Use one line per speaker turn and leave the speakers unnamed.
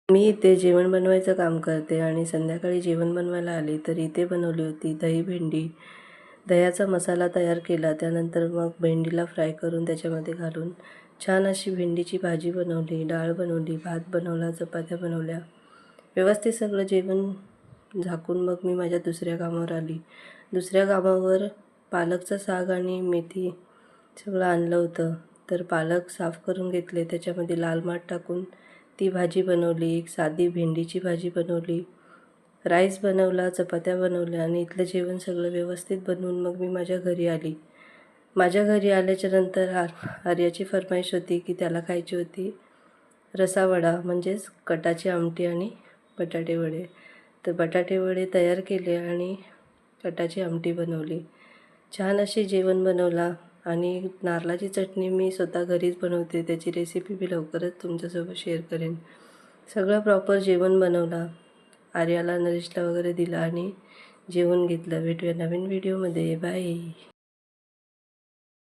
मी इथे जेवण बनवायचं काम करते आणि संध्याकाळी जेवण बनवायला आले तर इथे बनवली होती दही भेंडी. दह्याचा मसाला तयार केला, त्यानंतर मग भेंडीला फ्राय करून त्याच्यामध्ये घालून छान अशी भेंडीची भाजी बनवली, डाळ बनवली, भात बनवला, चपात्या बनवल्या. व्यवस्थित सगळं जेवण झाकून मग मी माझ्या दुसऱ्या कामावर आली. दुसऱ्या कामावर पालकचं साग आणि मेथी सगळं आणलं होतं. तर पालक साफ करून घेतले, त्याच्यामध्ये लाल माठ टाकून ती भाजी बनवली. एक साधी भेंडीची भाजी बनवली, राईस बनवला, चपात्या बनवल्या आणि इथलं जेवण सगळं व्यवस्थित बनवून मग मी माझ्या घरी आली. माझ्या घरी आल्याच्यानंतर आर्याची फरमाईश होती की त्याला खायची होती रसावडा, म्हणजेच कटाची आमटी आणि बटाटे वडे. तर बटाटे वडे तयार केले आणि कटाची आमटी बनवली. छान अशी जेवण बनवला आणि नारळाची चटणी मी स्वतः घरीच बनवते, त्याची रेसिपी मी लवकरच तुमच्यासोबत शेअर करेन. सगळं प्रॉपर जेवण बनवला, आर्याला नरेशला वगैरे दिला आणि जेवण घेतलं. भेटूया नवीन व्हिडिओमध्ये. बाय.